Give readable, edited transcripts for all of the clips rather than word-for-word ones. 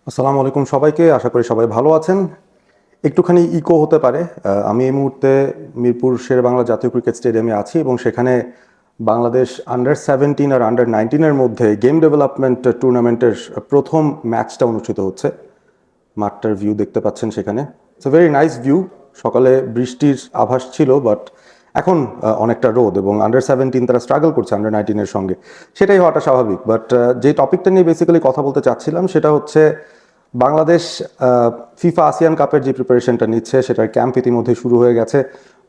আসসালামু আলাইকুম সবাইকে, আশা করি সবাই ভালো আছেন। একটুখানি ইকো হতে পারে। আমি এই মুহূর্তে মিরপুর শেরেবাংলা জাতীয় ক্রিকেট স্টেডিয়ামে আছি এবং সেখানে বাংলাদেশ আন্ডার 17 আর আন্ডার 19-এর মধ্যে গেম ডেভেলপমেন্ট টুর্নামেন্টের প্রথম ম্যাচটা অনুষ্ঠিত হচ্ছে। মাঠটার ভিউ দেখতে পাচ্ছেন সেখানে। It's a very nice view. সকালে বৃষ্টির আভাস ছিল, বাট এখন অনেকটা রোদ এবং আন্ডার 17 তারা স্ট্রাগল করছে আন্ডার 19-এর সঙ্গে। সেটাই হওয়াটা স্বাভাবিক। বাট যে টপিকটা নিয়ে বেসিক্যালি কথা বলতে চাচ্ছিলাম সেটা হচ্ছে বাংলাদেশ ফিফা আসিয়ান কাপের যে প্রিপারেশনটা নিচ্ছে সেটার ক্যাম্প ইতিমধ্যে শুরু হয়ে গেছে।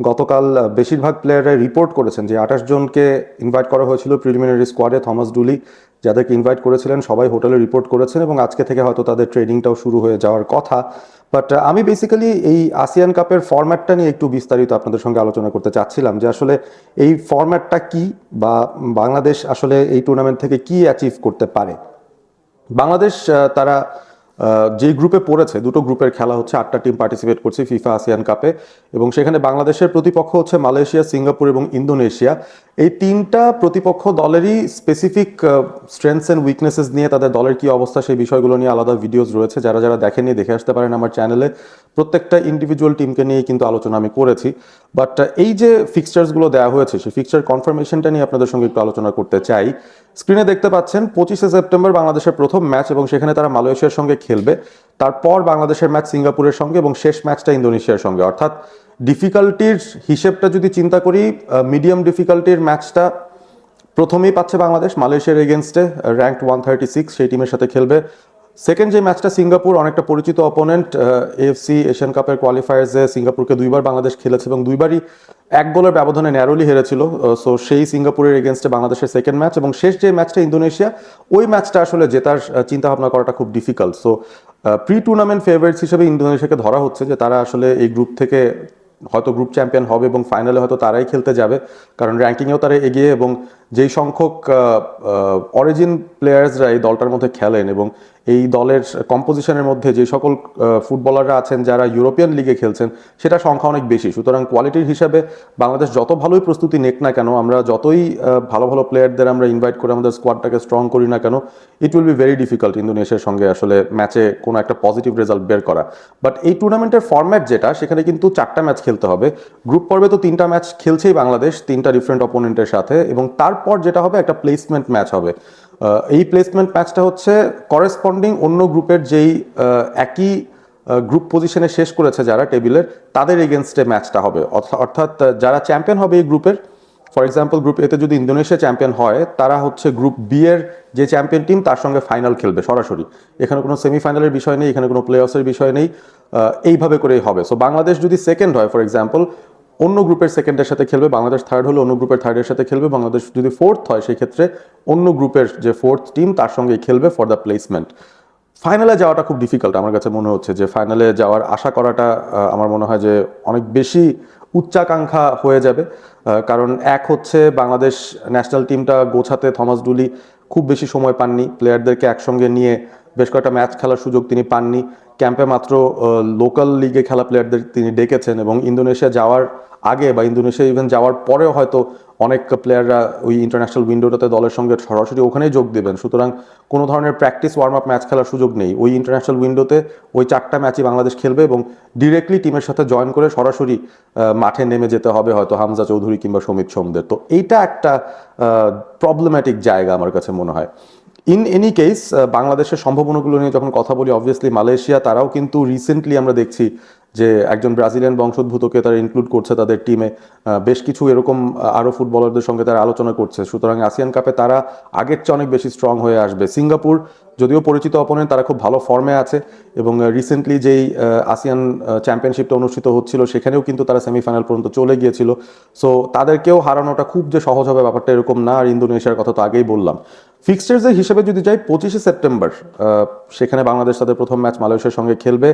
গতকাল বেশিরভাগ প্লেয়াররা রিপোর্ট করেছেন যে 28 জনকে ইনভাইট করা হয়েছিল প্রিলিমিনারি স্কোয়াডে। থমাস ডুলি যাদেরকে ইনভাইট করেছিলেন সবাই হোটেলে রিপোর্ট করেছেন এবং আজকে থেকে হয়তো তাদের ট্রেনিংটাও শুরু হয়ে যাওয়ার কথা। বাট আমি বেসিক্যালি এই আসিয়ান কাপের ফরম্যাটটা নিয়ে একটু বিস্তারিত আপনাদের সঙ্গে আলোচনা করতে চাচ্ছিলাম যে আসলে এই ফরম্যাটটা কি, বা বাংলাদেশ আসলে এই টুর্নামেন্ট থেকে কি অ্যাচিভ করতে পারে। বাংলাদেশ তারা যে গ্রুপে পড়েছে, দুটো গ্রুপের খেলা হচ্ছে, 8টা টিম পার্টিসিপেট করছে ফিফা আসিয়ান কাপে এবং সেখানে বাংলাদেশের প্রতিপক্ষ হচ্ছে মালয়েশিয়া, সিঙ্গাপুর এবং ইন্দোনেশিয়া। এই তিনটা প্রতিপক্ষ দলেরই স্পেসিফিক স্ট্রেংথস অ্যান্ড উইকনেসেস নিয়ে তাদের দলের কি অবস্থা সেই বিষয়গুলো নিয়ে আলাদা ভিডিওস রয়েছে, যারা যারা দেখেননি দেখে আসতে পারেন আমার চ্যানেলে। প্রত্যেকটা ইন্ডিভিজুয়াল টিমকে নিয়ে কিন্তু আলোচনা আমি করেছি। বাট এই যে ফিক্সচার্সগুলো দেওয়া হয়েছে সেই ফিক্সচার কনফার্মেশনটা নিয়ে আপনাদের সঙ্গে একটু আলোচনা করতে চাই। স্ক্রিনে দেখতে পাচ্ছেন 25শে সেপ্টেম্বর বাংলাদেশের প্রথম ম্যাচ এবং সেখানে তারা মালয়েশিয়ার সঙ্গে খেলবে। তারপর বাংলাদেশের ম্যাচ সিঙ্গাপুরের সঙ্গে এবং শেষ ম্যাচটা ইন্দোনেশিয়ার সঙ্গে। অর্থাৎ ডিফিকাল্টির হিসেবটা যদি চিন্তা করি, মিডিয়াম ডিফিকাল্টির ম্যাচটা প্রথমেই পাচ্ছে বাংলাদেশ মালয়েশিয়ার এগেনস্টে, র্যাঙ্কড 136 সেই টিমের সাথে খেলবে। সেকেন্ড যে ম্যাচটা সিঙ্গাপুর, অনেকটা পরিচিত অপোনেন্ট, এএফসি এশিয়ান কাপের কোয়ালিফায়ার্সে সিঙ্গাপুরকে দুইবার বাংলাদেশ খেলেছে এবং দুইবারই 1 গোলের ব্যবধানে ন্যারোলি হেরেছিল। সো সেই সিঙ্গাপুরের এগেনস্টে বাংলাদেশের সেকেন্ড ম্যাচ এবং শেষ যে ম্যাচটা ইন্দোনেশিয়া, ওই ম্যাচটা আসলে জেতার চিন্তা ভাবনা করাটা খুব difficult. So pre tournament favourites হিসেবে ইন্দোনেশিয়াকে ধরা হচ্ছে যে তারা আসলে এই গ্রুপ থেকে হয়তো গ্রুপ চ্যাম্পিয়ন হবে এবং ফাইনালে হয়তো তারাই খেলতে যাবে, কারণ র্যাঙ্কিংয়েও তারা এগিয়ে এবং যেই সংখ্যক অরিজিন প্লেয়ার্সরা এই দলটার মধ্যে খেলেন এবং এই দলের কম্পোজিশনের মধ্যে যে সকল ফুটবলাররা আছেন যারা ইউরোপিয়ান লিগে খেলছেন সেটা সংখ্যা অনেক বেশি। সুতরাং কোয়ালিটির হিসাবে বাংলাদেশ যত ভালোই প্রস্তুতি নেক না কেন, আমরা যতই ভালো ভালো প্লেয়ারদের আমরা ইনভাইট করে আমাদের স্কোয়াডটাকে স্ট্রং করি না কেন, it will be very difficult ইন্দোনেশিয়ার সঙ্গে আসলে ম্যাচে কোনো একটা পজিটিভ রেজাল্ট বের করা। বাট এই টুর্নামেন্টের ফরম্যাট যেটা, সেখানে কিন্তু 4টা ম্যাচ খেলতে হবে। গ্রুপ পর্বে তো 3টা ম্যাচ খেলছেই বাংলাদেশ 3টা ডিফারেন্ট অপোনেন্টের সাথে, এবং তারপর যেটা হবে একটা প্লেসমেন্ট ম্যাচ হবে। এই প্লেসমেন্ট ম্যাচটা হচ্ছে করেসপন্ডিং অন্য গ্রুপের যেই একই গ্রুপ পজিশনে শেষ করেছে যারা টেবিলের, তাদের এগেনস্টে ম্যাচটা হবে। অর্থাৎ যারা চ্যাম্পিয়ন হবে এই গ্রুপের, ফর এক্সাম্পল গ্রুপ এতে যদি ইন্দোনেশিয়া চ্যাম্পিয়ন হয়, তারা হচ্ছে গ্রুপ বি এর যে চ্যাম্পিয়ন টিম তার সঙ্গে ফাইনাল খেলবে সরাসরি। এখানে কোনো সেমিফাইনালের বিষয় নেই, এখানে কোনো প্লে অফসের বিষয় নেই। এইভাবে করেই হবে। সো বাংলাদেশ যদি সেকেন্ড হয়, ফর এক্সাম্পল অন্য গ্রুপের সেকেন্ডের সাথে খেলবে, বাংলাদেশ থার্ড হলে অন্য গ্রুপের থার্ডের সাথে খেলবে, বাংলাদেশ যদি ফোর্থ হয় সেই ক্ষেত্রে অন্য গ্রুপের যে ফোর্থ টিম তার সঙ্গে খেলবে ফর দ্য প্লেসমেন্ট। ফাইনালে যাওয়াটা খুব ডিফিকাল্ট আমার কাছে মনে হচ্ছে, যে ফাইনালে যাওয়ার আশা করাটা আমার মনে হয় যে অনেক বেশি উচ্চাকাঙ্ক্ষা হয়ে যাবে। কারণ এক হচ্ছে বাংলাদেশ ন্যাশনাল টিমটা গোছাতে থমাস ডুলি খুব বেশি সময় পাননি, প্লেয়ারদেরকে একসঙ্গে নিয়ে বেশ কয়েকটা ম্যাচ খেলার সুযোগ তিনি পাননি। ক্যাম্পে মাত্র লোকাল লিগে খেলা প্লেয়ারদের তিনি ডেকেছেন এবং ইন্দোনেশিয়া যাওয়ার আগে বা ইন্দোনেশিয়া ইভেন যাওয়ার পরেও হয়তো অনেক প্লেয়াররা ওই ইন্টারন্যাশনাল উইন্ডোটাতে দলের সঙ্গে সরাসরি ওখানেই যোগ দেবেন। সুতরাং কোনো ধরনের প্র্যাকটিস ওয়ার্ম আপ ম্যাচ খেলার সুযোগ নেই। ওই ইন্টারন্যাশনাল উইন্ডোতে ওই 4টা ম্যাচই বাংলাদেশ খেলবে এবং ডিরেক্টলি টিমের সাথে জয়েন করে সরাসরি মাঠে নেমে যেতে হবে হয়তো হামজা চৌধুরী কিংবা সমিত সোমদের। তো এইটা একটা প্রবলেম্যাটিক জায়গা আমার কাছে মনে হয়। ইন এনি কেস, বাংলাদেশের সম্ভাবনাগুলো নিয়ে যখন কথা বলি, অবভিয়াসলি মালয়েশিয়া তারাও কিন্তু রিসেন্টলি আমরা দেখছি যে একজন ব্রাজিলিয়ান বংশোদ্ভূতকে তারা ইনক্লুড করছে তাদের টিমে। বেশ কিছু এরকম আরও ফুটবলারদের সঙ্গে তারা আলোচনা করছে। সুতরাং আসিয়ান কাপে তারা আগের চেয়ে অনেক বেশি স্ট্রং হয়ে আসবে। সিঙ্গাপুর যদিও পরিচিত অপোনেন্ট, তারা খুব ভালো ফর্মে আছে এবং রিসেন্টলি যেই আসিয়ান চ্যাম্পিয়নশিপটা অনুষ্ঠিত হচ্ছিল সেখানেও কিন্তু তারা সেমিফাইনাল পর্যন্ত চলে গিয়েছিল। সো তাদেরকেও হারানোটা খুব যে সহজ হবে ব্যাপারটা এরকম না। আর ইন্দোনেশিয়ার কথা তো আগেই বললাম। ফিক্সচার্সের হিসেবে যদি যাই, 25শে সেপ্টেম্বর সেখানে বাংলাদেশ তাদের প্রথম ম্যাচ মালয়েশিয়ার সঙ্গে খেলবে,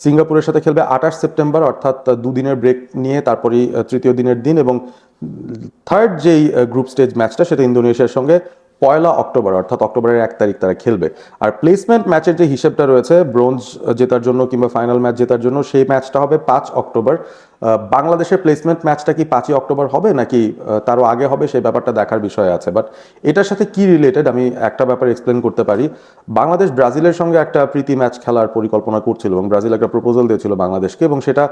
সিঙ্গাপুরের সাথে খেলবে 28 সেপ্টেম্বর, অর্থাৎ দুদিনের ব্রেক নিয়ে তারপরই তৃতীয় দিনের দিন, এবং থার্ড যেই গ্রুপ স্টেজ ম্যাচটা সেটা ইন্দোনেশিয়ার সঙ্গে 1 অক্টোবর, অর্থাৎ অক্টোবরের 1 তারিখ তারা খেলবে। আর প্লেসমেন্ট ম্যাচের যে হিসেবটা রয়েছে ব্রোঞ্জ জেতার জন্য কিংবা ফাইনাল ম্যাচ জেতার জন্য, সেই ম্যাচটা হবে 5 অক্টোবর। বাংলাদেশের প্লেসমেন্ট ম্যাচটা কি 5ই অক্টোবর হবে নাকি তারও আগে হবে, সেই ব্যাপারটা দেখার বিষয় আছে। বাট এটার সাথে কি রিলেটেড আমি একটা ব্যাপার এক্সপ্লেন করতে পারি। বাংলাদেশ ব্রাজিলের সঙ্গে একটা প্রীতি ম্যাচ খেলার পরিকল্পনা করছিল এবং ব্রাজিল একটা প্রপোজাল দিয়েছিল বাংলাদেশকে, এবং সেটা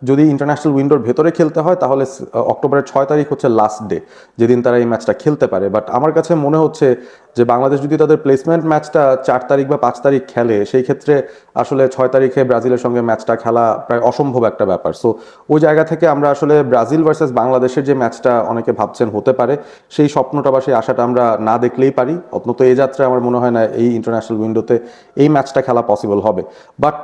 যদি ইন্টারন্যাশনাল উইন্ডোর ভেতরে খেলতে হয় তাহলে অক্টোবরের 6 তারিখ হচ্ছে লাস্ট ডে যেদিন তারা এই ম্যাচটা খেলতে পারে। বাট আমার কাছে মনে হচ্ছে যে বাংলাদেশ যদি তাদের প্লেসমেন্ট ম্যাচটা 4 তারিখ বা 5 তারিখ খেলে, সেই ক্ষেত্রে আসলে 6 তারিখে ব্রাজিলের সঙ্গে ম্যাচটা খেলা প্রায় অসম্ভব একটা ব্যাপার। সো ওই জায়গা থেকে আমরা আসলে ব্রাজিল ভার্সেস বাংলাদেশের যে ম্যাচটা অনেকে ভাবছেন হতে পারে, সেই স্বপ্নটা বা সেই আশাটা আমরা না দেখলেই পারি। অন্তত এই যাত্রায় আমার মনে হয় না এই ইন্টারন্যাশনাল উইন্ডোতে এই ম্যাচটা খেলা পসিবল হবে। বাট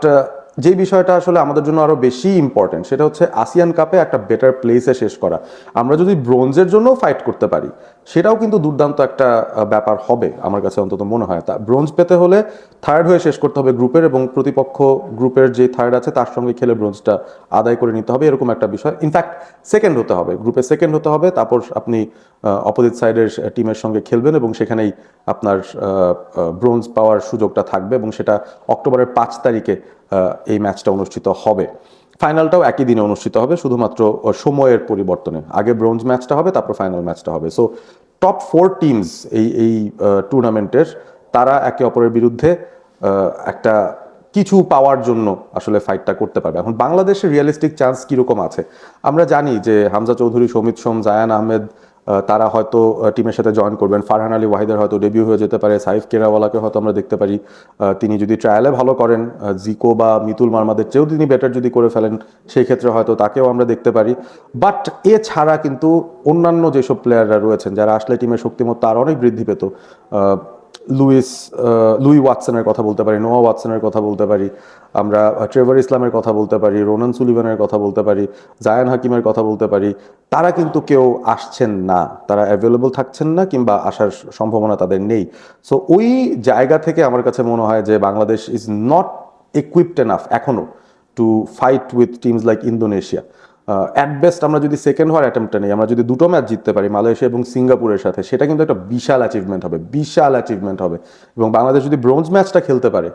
যে বিষয়টা আসলে আমাদের জন্য আরো বেশি ইম্পর্টেন্ট সেটা হচ্ছে আসিয়ান কাপে একটা বেটার প্লেসে শেষ করা। আমরা যদি ব্রোঞ্জের জন্য ফাইট করতে পারি সেটাও কিন্তু দুর্দান্ত একটা ব্যাপার হবে আমার কাছে অন্তত মনে হয়। তা ব্রোঞ্জ পেতে হলে থার্ড হয়ে শেষ করতে হবে গ্রুপের, এবং প্রতিপক্ষ গ্রুপের যে থার্ড আছে তার সঙ্গে খেলে ব্রোঞ্জটা আদায় করে নিতে হবে, এরকম একটা বিষয়। ইনফ্যাক্ট সেকেন্ড হতে হবে, গ্রুপে সেকেন্ড হতে হবে, তারপর আপনি অপোজিট সাইডের টিমের সঙ্গে খেলবেন এবং সেখানেই আপনার ব্রোঞ্জ পাওয়ার সুযোগটা থাকবে, এবং সেটা অক্টোবরের 5 তারিখে এই ম্যাচটা অনুষ্ঠিত হবে। ফাইনালটাও একই দিনে অনুষ্ঠিত হবে, শুধুমাত্র সময়ের পরিবর্তনে। আগে ব্রোঞ্জ ম্যাচটা হবে, তারপর ফাইনাল ম্যাচটা হবে। সো টপ 4 টিমস এই টুর্নামেন্টের, তারা একে অপরের বিরুদ্ধে একটা কিছু পাওয়ার জন্য আসলে ফাইটটা করতে পারবে। এখন বাংলাদেশের রিয়েলিস্টিক চান্স কীরকম আছে আমরা জানি যে হামজা চৌধুরী, সমিত সোম, জায়ান আহমেদ তারা হয়তো টিমের সাথে জয়েন করবেন। ফারহান আলী ওয়াহিদের হয়তো ডেবিউ হয়ে যেতে পারে। সাইফ কেরাওয়ালাকে হয়তো আমরা দেখতে পারি, তিনি যদি ট্রায়ালে ভালো করেন, জিকো বা মিতুল মারমাদের চেয়েও তিনি বেটার যদি করে ফেলেন, সেই ক্ষেত্রে হয়তো তাকেও আমরা দেখতে পারি। বাট এছাড়া কিন্তু অন্যান্য যেসব প্লেয়াররা রয়েছেন যারা আসলে টিমের শক্তিমত্তা আর অনেক বৃদ্ধি পেত, লুই ওয়াটসনের কথা বলতে পারি, নোয়া ওয়াটসনের কথা বলতে পারি, আমরা ট্রেভার ইসলামের কথা বলতে পারি, রোনান সুলিভানের কথা বলতে পারি, জায়ান হাকিমের কথা বলতে পারি। তারা কিন্তু কেউ আসছেন না, তারা অ্যাভেলেবল থাকছেন না, কিংবা আসার সম্ভাবনা তাদের নেই। সো ওই জায়গা থেকে আমার কাছে মনে হয় যে Bangladesh is not equipped enough এখনো to fight with teams like Indonesia. At best আমরা যদি সেকেন্ড হওয়ার অ্যাটেম্পটা নেই, আমরা যদি দুটো ম্যাচ জিততে পারি মালয়েশিয়া এবং সিঙ্গাপুরের সাথে, সেটা কিন্তু একটা বিশাল অ্যাচিভমেন্ট হবে, বিশাল অ্যাচিভমেন্ট হবে। এবং বাংলাদেশ যদি ব্রোঞ্জ ম্যাচটা খেলতে পারে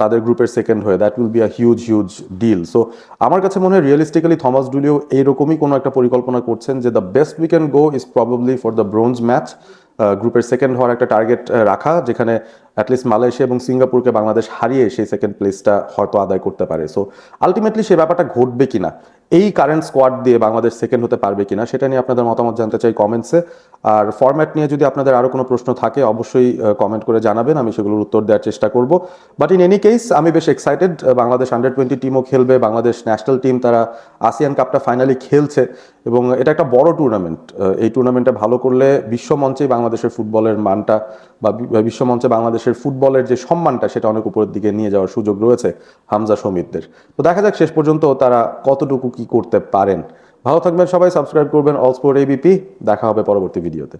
তাদের গ্রুপের সেকেন্ড হয়ে, that will be a huge huge deal. So আমার কাছে মনে হয় রিয়েলিস্টিক্যালি থমাস ডুলিও এইরকমই কোনো একটা পরিকল্পনা করছেন যে the best we can go is probably for the bronze match, গ্রুপের সেকেন্ড হওয়ার একটা টার্গেট রাখা, যেখানে অ্যাটলিস্ট মালয়েশিয়া এবং সিঙ্গাপুরকে বাংলাদেশ হারিয়ে সেই সেকেন্ড প্লেসটা হয়তো আদায় করতে পারে। সো আলটিমেটলি সে ব্যাপারটা ঘটবে কিনা, এই কারেন্ট স্কোয়াড দিয়ে বাংলাদেশ সেকেন্ড হতে পারবে কিনা, সেটা নিয়ে আপনাদের মতামত জানতে চাই কমেন্টসে। আর ফরম্যাট নিয়ে যদি আপনাদের আরও কোনো প্রশ্ন থাকে অবশ্যই কমেন্ট করে জানাবেন, আমি সেগুলোর উত্তর দেওয়ার চেষ্টা করব। বাট ইন এনি কেস আমি বেশ এক্সাইটেড। বাংলাদেশ আন্ডার-20 টিমও খেলবে, বাংলাদেশ ন্যাশনাল টিম তারা আসিয়ান কাপটা ফাইনালি খেলছে, এবং এটা একটা বড় টুর্নামেন্ট। এই টুর্নামেন্টে ভালো করলে বিশ্বমঞ্চেই বাংলাদেশের ফুটবলের মানটা বা বিশ্বমঞ্চে বাংলাদেশের ফুটবলের যে সম্মানটা সেটা অনেক উপরের দিকে নিয়ে যাওয়ার সুযোগ রয়েছে হামজা সমিতদের। তো দেখা যাক শেষ পর্যন্ত তারা কতটুকু কি করতে পারেন। ভালো থাকবেন সবাই, সাবস্ক্রাইব করবেন অল স্পোর্ট এবিপি। দেখা হবে পরবর্তী ভিডিওতে।